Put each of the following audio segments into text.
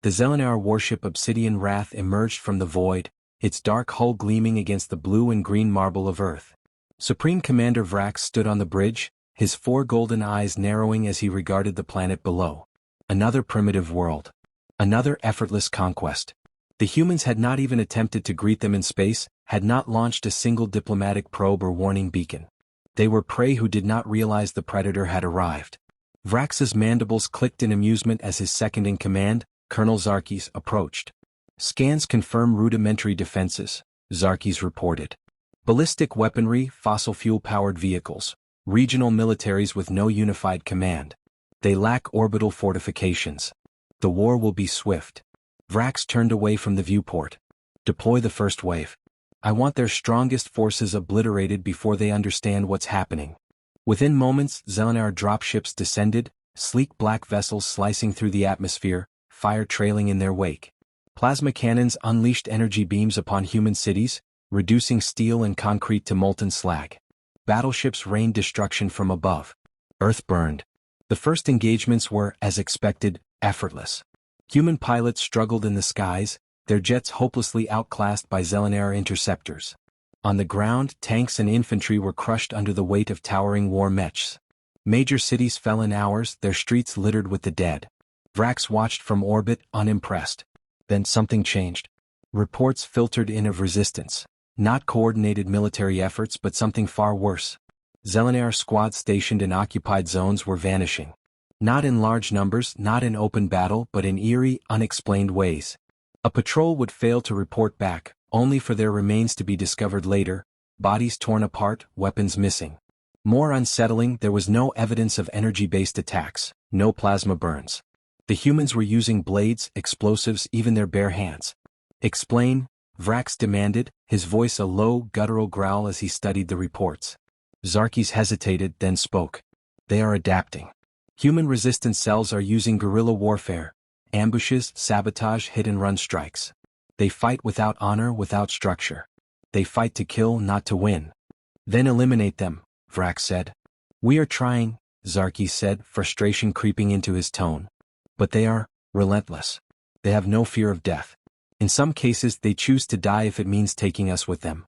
The Zelenar warship Obsidian Wrath emerged from the void, its dark hull gleaming against the blue and green marble of Earth. Supreme Commander Vrax stood on the bridge, his 4 golden eyes narrowing as he regarded the planet below. Another primitive world. Another effortless conquest. The humans had not even attempted to greet them in space, had not launched a single diplomatic probe or warning beacon. They were prey who did not realize the predator had arrived. Vrax's mandibles clicked in amusement as his second-in-command, Colonel Zarkis, approached. Scans confirm rudimentary defenses, Zarkis reported. Ballistic weaponry, fossil fuel-powered vehicles, regional militaries with no unified command. They lack orbital fortifications. The war will be swift. Vrax turned away from the viewport. Deploy the first wave. I want their strongest forces obliterated before they understand what's happening. Within moments, Zelenar dropships descended, sleek black vessels slicing through the atmosphere, fire trailing in their wake. Plasma cannons unleashed energy beams upon human cities, reducing steel and concrete to molten slag. Battleships rained destruction from above. Earth burned. The first engagements were, as expected, effortless. Human pilots struggled in the skies, their jets hopelessly outclassed by Zelenar interceptors. On the ground, tanks and infantry were crushed under the weight of towering war mechs. Major cities fell in hours, their streets littered with the dead. Vrax watched from orbit, unimpressed. Then something changed. Reports filtered in of resistance. Not coordinated military efforts but something far worse. Zelenar squads stationed in occupied zones were vanishing. Not in large numbers, not in open battle, but in eerie, unexplained ways. A patrol would fail to report back, only for their remains to be discovered later, bodies torn apart, weapons missing. More unsettling, there was no evidence of energy-based attacks, no plasma burns. The humans were using blades, explosives, even their bare hands. Explain, Vrax demanded, his voice a low, guttural growl as he studied the reports. Zarkis hesitated, then spoke. They are adapting. Human resistance cells are using guerrilla warfare, ambushes, sabotage, hit-and-run strikes. They fight without honor, without structure. They fight to kill, not to win. Then eliminate them, Vrax said. We are trying, Zarkis said, frustration creeping into his tone. But they are relentless. They have no fear of death. In some cases they choose to die if it means taking us with them.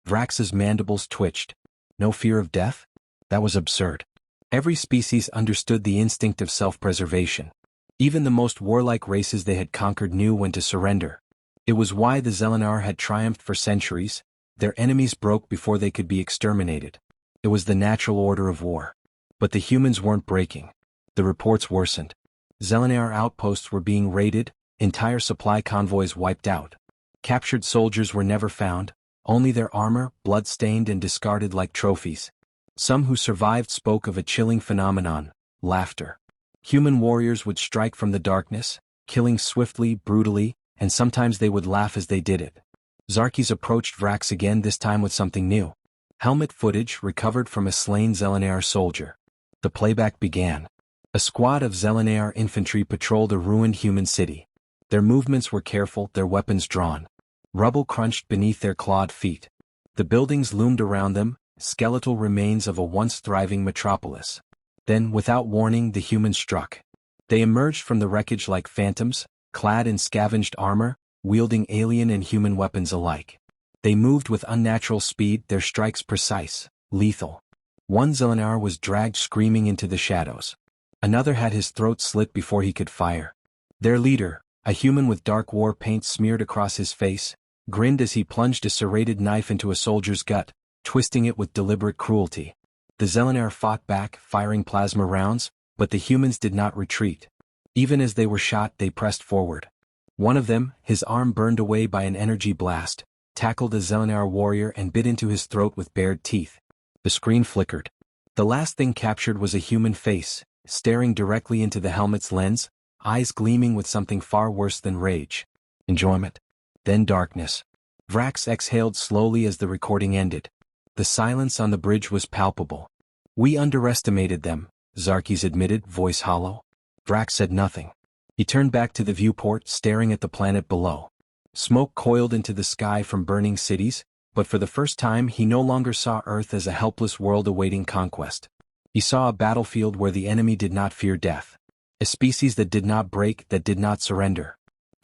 Vrax's mandibles twitched. No fear of death? That was absurd. Every species understood the instinct of self-preservation. Even the most warlike races they had conquered knew when to surrender. It was why the Zelenar had triumphed for centuries. Their enemies broke before they could be exterminated. It was the natural order of war. But the humans weren't breaking. The reports worsened. Zelenar outposts were being raided, entire supply convoys wiped out. Captured soldiers were never found, only their armor, blood-stained and discarded like trophies. Some who survived spoke of a chilling phenomenon, laughter. Human warriors would strike from the darkness, killing swiftly, brutally, and sometimes they would laugh as they did it. Zarkis approached Vrax again, this time with something new. Helmet footage recovered from a slain Zelenar soldier. The playback began. A squad of Zelenar infantry patrolled a ruined human city. Their movements were careful, their weapons drawn. Rubble crunched beneath their clawed feet. The buildings loomed around them, skeletal remains of a once thriving metropolis. Then, without warning, the humans struck. They emerged from the wreckage like phantoms, clad in scavenged armor, wielding alien and human weapons alike. They moved with unnatural speed, their strikes precise, lethal. One Zelenar was dragged screaming into the shadows. Another had his throat slit before he could fire. Their leader, a human with dark war paint smeared across his face, grinned as he plunged a serrated knife into a soldier's gut, twisting it with deliberate cruelty. The Zelenar fought back, firing plasma rounds, but the humans did not retreat. Even as they were shot, they pressed forward. One of them, his arm burned away by an energy blast, tackled a Zelenar warrior and bit into his throat with bared teeth. The screen flickered. The last thing captured was a human face, staring directly into the helmet's lens, eyes gleaming with something far worse than rage. Enjoyment. Then darkness. Vrax exhaled slowly as the recording ended. The silence on the bridge was palpable. We underestimated them, Zarkis admitted, voice hollow. Vrax said nothing. He turned back to the viewport, staring at the planet below. Smoke coiled into the sky from burning cities, but for the first time he no longer saw Earth as a helpless world awaiting conquest. He saw a battlefield where the enemy did not fear death. A species that did not break, that did not surrender.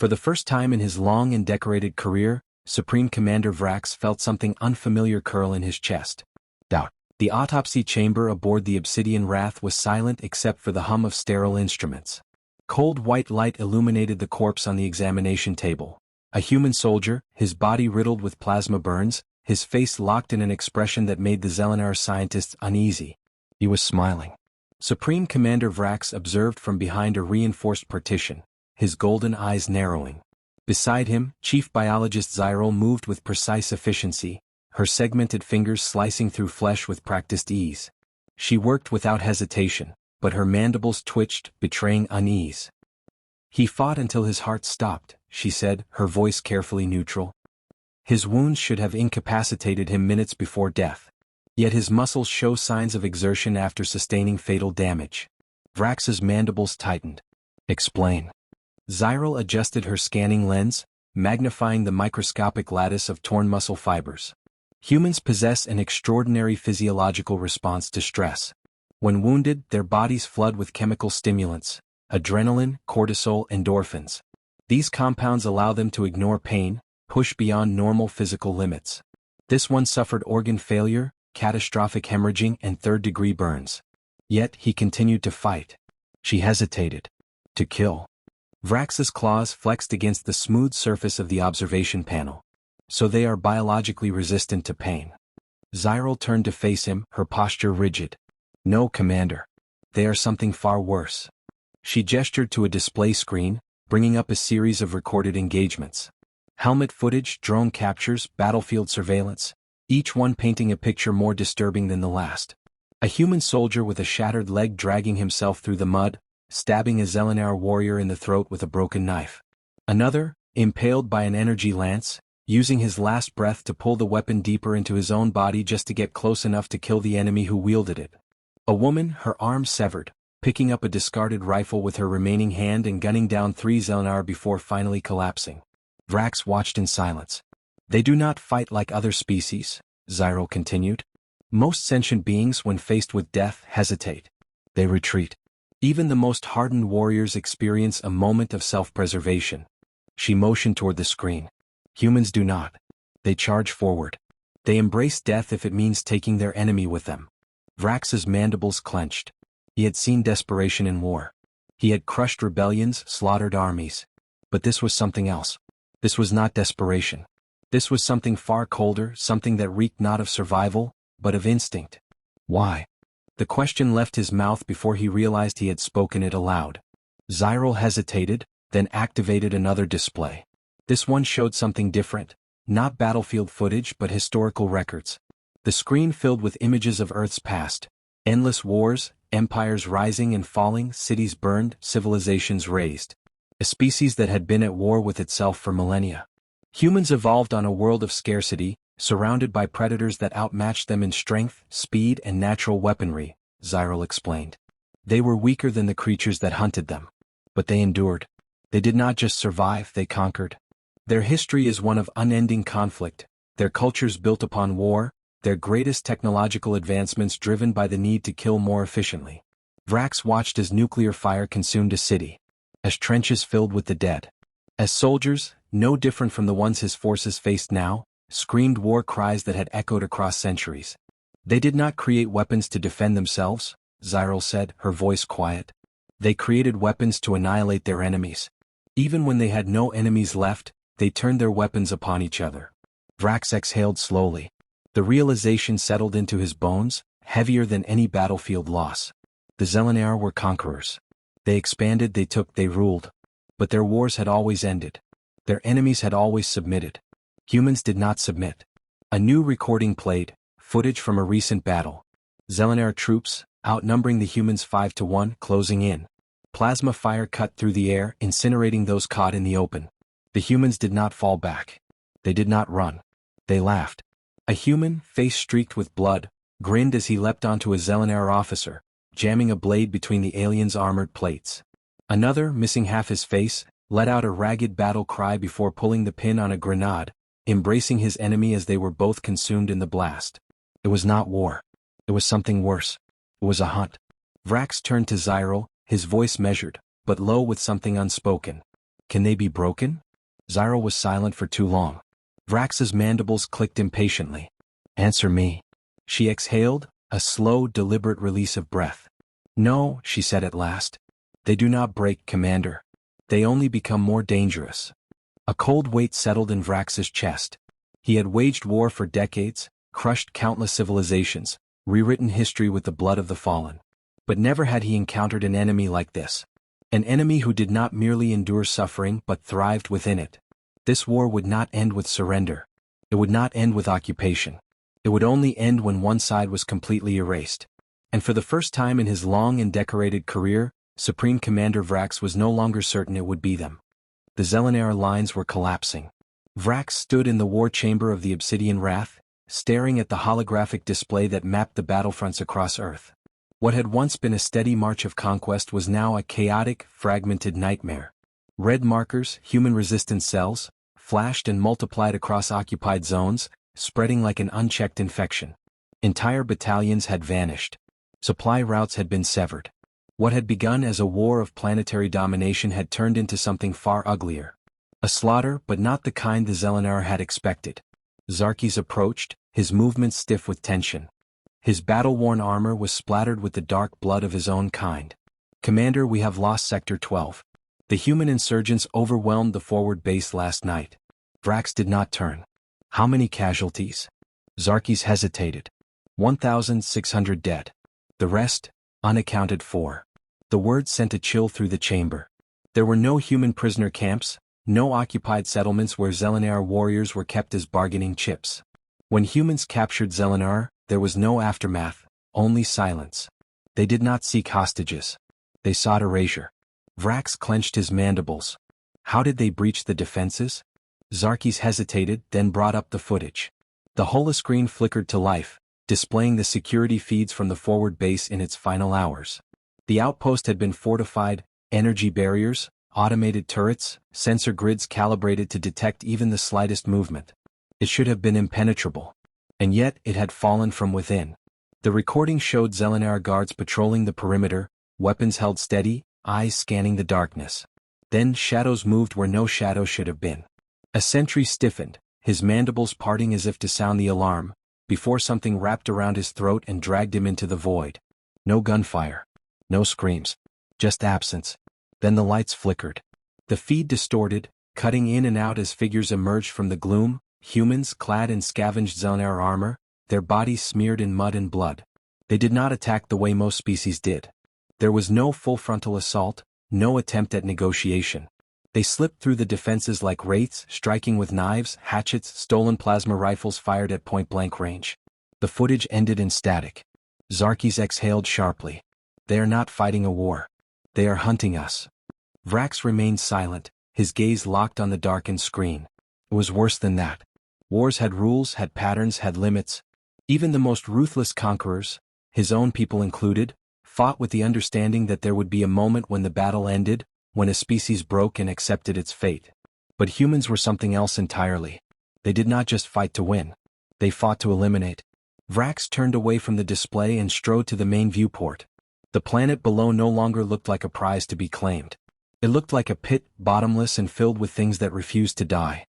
For the first time in his long and decorated career, Supreme Commander Vrax felt something unfamiliar curl in his chest. Doubt. The autopsy chamber aboard the Obsidian Wrath was silent except for the hum of sterile instruments. Cold white light illuminated the corpse on the examination table. A human soldier, his body riddled with plasma burns, his face locked in an expression that made the Zelenar scientists uneasy. He was smiling. Supreme Commander Vrax observed from behind a reinforced partition, his golden eyes narrowing. Beside him, Chief Biologist Zyril moved with precise efficiency, her segmented fingers slicing through flesh with practiced ease. She worked without hesitation, but her mandibles twitched, betraying unease. He fought until his heart stopped, she said, her voice carefully neutral. His wounds should have incapacitated him minutes before death. Yet his muscles show signs of exertion after sustaining fatal damage. Vrax's mandibles tightened. Explain. Zyril adjusted her scanning lens, magnifying the microscopic lattice of torn muscle fibers. Humans possess an extraordinary physiological response to stress. When wounded, their bodies flood with chemical stimulants, adrenaline, cortisol, endorphins. These compounds allow them to ignore pain, push beyond normal physical limits. This one suffered organ failure, catastrophic hemorrhaging, and third-degree burns. Yet he continued to fight. She hesitated. To kill. Vrax's claws flexed against the smooth surface of the observation panel. So they are biologically resistant to pain. Zyril turned to face him, her posture rigid. No, Commander. They are something far worse. She gestured to a display screen, bringing up a series of recorded engagements. Helmet footage, drone captures, battlefield surveillance, each one painting a picture more disturbing than the last. A human soldier with a shattered leg dragging himself through the mud, stabbing a Zelenar warrior in the throat with a broken knife. Another, impaled by an energy lance, using his last breath to pull the weapon deeper into his own body just to get close enough to kill the enemy who wielded it. A woman, her arm severed, picking up a discarded rifle with her remaining hand and gunning down 3 Zelenar before finally collapsing. Vrax watched in silence. They do not fight like other species, Zyril continued. Most sentient beings, when faced with death, hesitate. They retreat. Even the most hardened warriors experience a moment of self-preservation. She motioned toward the screen. Humans do not. They charge forward. They embrace death if it means taking their enemy with them. Vrax's mandibles clenched. He had seen desperation in war. He had crushed rebellions, slaughtered armies. But this was something else. This was not desperation. This was something far colder, something that reeked not of survival, but of instinct. Why? The question left his mouth before he realized he had spoken it aloud. Zyril hesitated, then activated another display. This one showed something different, not battlefield footage but historical records. The screen filled with images of Earth's past. Endless wars, empires rising and falling, cities burned, civilizations raised. A species that had been at war with itself for millennia. Humans evolved on a world of scarcity, surrounded by predators that outmatched them in strength, speed, and natural weaponry, Zyril explained. They were weaker than the creatures that hunted them. But they endured. They did not just survive, they conquered. Their history is one of unending conflict, their cultures built upon war, their greatest technological advancements driven by the need to kill more efficiently. Vrax watched as nuclear fire consumed a city. As trenches filled with the dead. As soldiers, no different from the ones his forces faced now, screamed war cries that had echoed across centuries. They did not create weapons to defend themselves, Zyril said, her voice quiet. They created weapons to annihilate their enemies. Even when they had no enemies left, they turned their weapons upon each other. Vrax exhaled slowly. The realization settled into his bones, heavier than any battlefield loss. The Zelenar were conquerors. They expanded, they took, they ruled. But their wars had always ended. Their enemies had always submitted. Humans did not submit. A new recording played, footage from a recent battle. Zelenar troops, outnumbering the humans 5-1, closing in. Plasma fire cut through the air, incinerating those caught in the open. The humans did not fall back. They did not run. They laughed. A human, face streaked with blood, grinned as he leapt onto a Zelenar officer, jamming a blade between the alien's armored plates. Another, missing half his face, let out a ragged battle cry before pulling the pin on a grenade, embracing his enemy as they were both consumed in the blast. It was not war. It was something worse. It was a hunt. Vrax turned to Zyril, his voice measured, but low with something unspoken. Can they be broken? Zyro was silent for too long. Vrax's mandibles clicked impatiently. Answer me. She exhaled, a slow, deliberate release of breath. No, she said at last. They do not break, Commander. They only become more dangerous. A cold weight settled in Vrax's chest. He had waged war for decades, crushed countless civilizations, rewritten history with the blood of the fallen. But never had he encountered an enemy like this. An enemy who did not merely endure suffering but thrived within it. This war would not end with surrender. It would not end with occupation. It would only end when one side was completely erased. And for the first time in his long and decorated career, Supreme Commander Vrax was no longer certain it would be them. The Zelenar lines were collapsing. Vrax stood in the war chamber of the Obsidian Wrath, staring at the holographic display that mapped the battlefronts across Earth. What had once been a steady march of conquest was now a chaotic, fragmented nightmare. Red markers, human resistance cells, flashed and multiplied across occupied zones, spreading like an unchecked infection. Entire battalions had vanished. Supply routes had been severed. What had begun as a war of planetary domination had turned into something far uglier. A slaughter, but not the kind the Zelenar had expected. Zarkis approached, his movements stiff with tension. His battle-worn armor was splattered with the dark blood of his own kind. Commander, we have lost Sector 12. The human insurgents overwhelmed the forward base last night. Vrax did not turn. How many casualties? Zarkis hesitated. 1,600 dead. The rest, unaccounted for. The word sent a chill through the chamber. There were no human prisoner camps, no occupied settlements where Zelenar warriors were kept as bargaining chips. When humans captured Zelenar, there was no aftermath, only silence. They did not seek hostages. They sought erasure. Vrax clenched his mandibles. How did they breach the defenses? Zarkis hesitated, then brought up the footage. The holoscreen flickered to life, displaying the security feeds from the forward base in its final hours. The outpost had been fortified, energy barriers, automated turrets, sensor grids calibrated to detect even the slightest movement. It should have been impenetrable. And yet it had fallen from within. The recording showed Zelenar guards patrolling the perimeter, weapons held steady, eyes scanning the darkness. Then shadows moved where no shadow should have been. A sentry stiffened, his mandibles parting as if to sound the alarm, before something wrapped around his throat and dragged him into the void. No gunfire. No screams. Just absence. Then the lights flickered. The feed distorted, cutting in and out as figures emerged from the gloom, humans clad in scavenged Zelenar armor, their bodies smeared in mud and blood. They did not attack the way most species did. There was no full frontal assault, no attempt at negotiation. They slipped through the defenses like wraiths, striking with knives, hatchets, stolen plasma rifles fired at point-blank range. The footage ended in static. Zarkis exhaled sharply. They are not fighting a war. They are hunting us. Vrax remained silent, his gaze locked on the darkened screen. It was worse than that. Wars had rules, had patterns, had limits. Even the most ruthless conquerors, his own people included, fought with the understanding that there would be a moment when the battle ended, when a species broke and accepted its fate. But humans were something else entirely. They did not just fight to win. They fought to eliminate. Vrax turned away from the display and strode to the main viewport. The planet below no longer looked like a prize to be claimed. It looked like a pit, bottomless and filled with things that refused to die.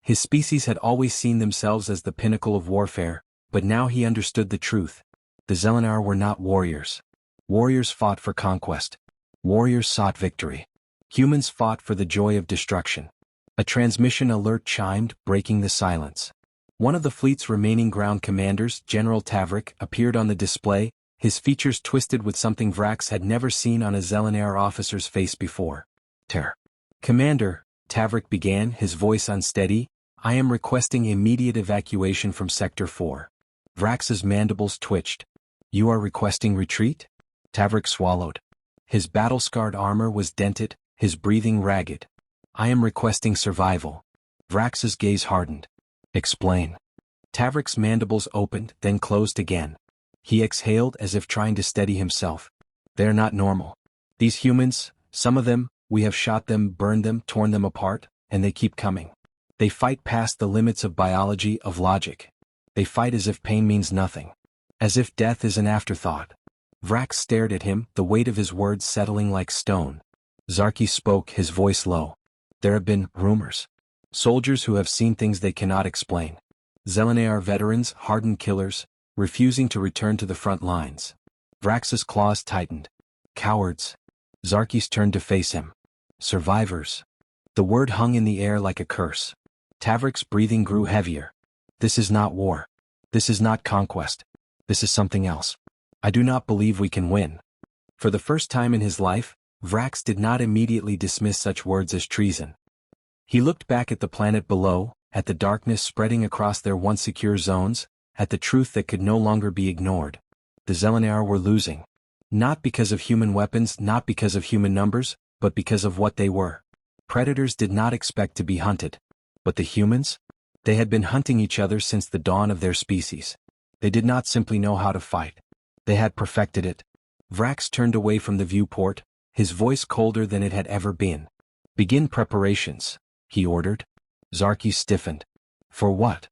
His species had always seen themselves as the pinnacle of warfare, but now he understood the truth. The Zelenar were not warriors. Warriors fought for conquest. Warriors sought victory. Humans fought for the joy of destruction. A transmission alert chimed, breaking the silence. One of the fleet's remaining ground commanders, General Tavrik, appeared on the display, his features twisted with something Vrax had never seen on a Zelenar officer's face before. Commander, Tavrik began, his voice unsteady, I am requesting immediate evacuation from Sector 4. Vrax's mandibles twitched. You are requesting retreat? Tavrik swallowed. His battle-scarred armor was dented, his breathing ragged. I am requesting survival. Vrax's gaze hardened. Explain. Tavrik's mandibles opened, then closed again. He exhaled as if trying to steady himself. They're not normal. These humans, some of them, we have shot them, burned them, torn them apart, and they keep coming. They fight past the limits of biology, of logic. They fight as if pain means nothing. As if death is an afterthought. Vrax stared at him, the weight of his words settling like stone. Zarkis spoke, his voice low. There have been rumors. Soldiers who have seen things they cannot explain. Zelenar veterans, hardened killers, refusing to return to the front lines. Vrax's claws tightened. Cowards. Zarkis turned to face him. Survivors. The word hung in the air like a curse. Tavrik's breathing grew heavier. This is not war. This is not conquest. This is something else. I do not believe we can win. For the first time in his life, Vrax did not immediately dismiss such words as treason. He looked back at the planet below, at the darkness spreading across their once secure zones, at the truth that could no longer be ignored. The Zelenar were losing. Not because of human weapons, not because of human numbers, but because of what they were. Predators did not expect to be hunted. But the humans? They had been hunting each other since the dawn of their species. They did not simply know how to fight. They had perfected it. Vrax turned away from the viewport, his voice colder than it had ever been. Begin preparations, he ordered. Zarkis stiffened. For what?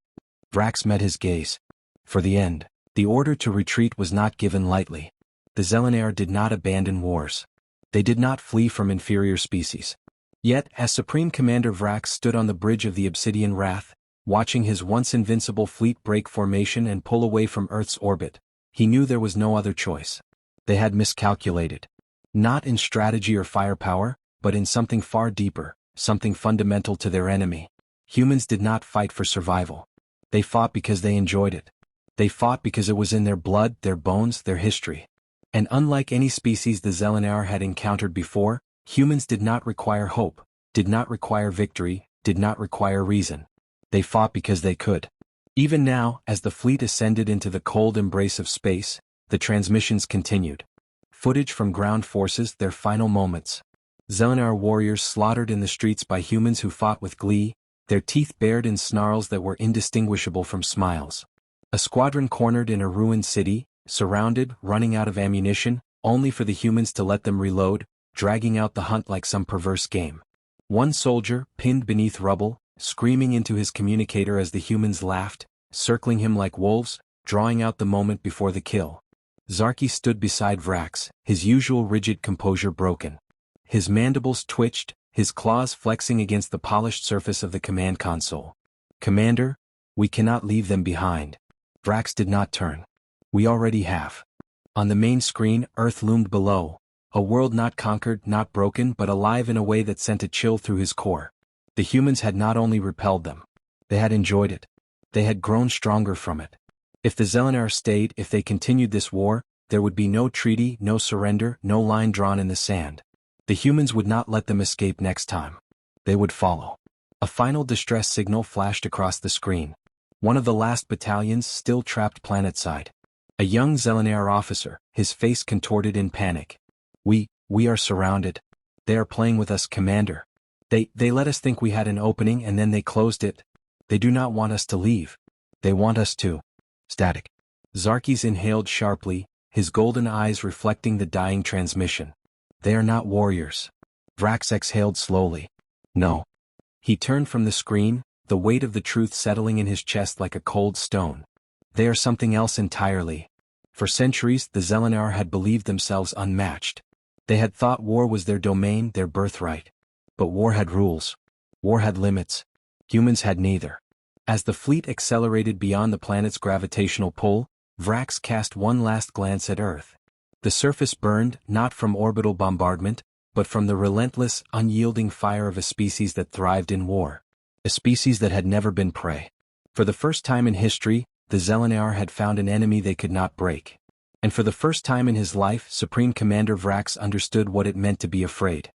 Vrax met his gaze. For the end. The order to retreat was not given lightly. The Zelenar did not abandon wars. They did not flee from inferior species. Yet, as Supreme Commander Vrax stood on the bridge of the Obsidian Wrath, watching his once invincible fleet break formation and pull away from Earth's orbit, he knew there was no other choice. They had miscalculated. Not in strategy or firepower, but in something far deeper, something fundamental to their enemy. Humans did not fight for survival. They fought because they enjoyed it. They fought because it was in their blood, their bones, their history. And unlike any species the Zelenar had encountered before, humans did not require hope, did not require victory, did not require reason. They fought because they could. Even now, as the fleet ascended into the cold embrace of space, the transmissions continued. Footage from ground forces, their final moments. Zelenar warriors slaughtered in the streets by humans who fought with glee, their teeth bared in snarls that were indistinguishable from smiles. A squadron cornered in a ruined city, surrounded, running out of ammunition, only for the humans to let them reload, dragging out the hunt like some perverse game. One soldier, pinned beneath rubble, screaming into his communicator as the humans laughed, circling him like wolves, drawing out the moment before the kill. Zarkis stood beside Vrax, his usual rigid composure broken. His mandibles twitched, his claws flexing against the polished surface of the command console. Commander, we cannot leave them behind. Vrax did not turn. We already have. On the main screen, Earth loomed below, a world not conquered, not broken, but alive in a way that sent a chill through his core. The humans had not only repelled them. They had enjoyed it. They had grown stronger from it. If the Zelenar stayed, if they continued this war, there would be no treaty, no surrender, no line drawn in the sand. The humans would not let them escape next time. They would follow. A final distress signal flashed across the screen. One of the last battalions still trapped planetside. A young Zelenar officer, his face contorted in panic. We are surrounded. They are playing with us, Commander. They let us think we had an opening and then they closed it. They do not want us to leave. They want us to. Static. Zarkis inhaled sharply, his golden eyes reflecting the dying transmission. They are not warriors. Vrax exhaled slowly. No. He turned from the screen, the weight of the truth settling in his chest like a cold stone. They are something else entirely. For centuries, the Zelenar had believed themselves unmatched. They had thought war was their domain, their birthright. But war had rules. War had limits. Humans had neither. As the fleet accelerated beyond the planet's gravitational pull, Vrax cast one last glance at Earth. The surface burned, not from orbital bombardment, but from the relentless, unyielding fire of a species that thrived in war. A species that had never been prey. For the first time in history, the Zelenar had found an enemy they could not break. And for the first time in his life, Supreme Commander Vrax understood what it meant to be afraid.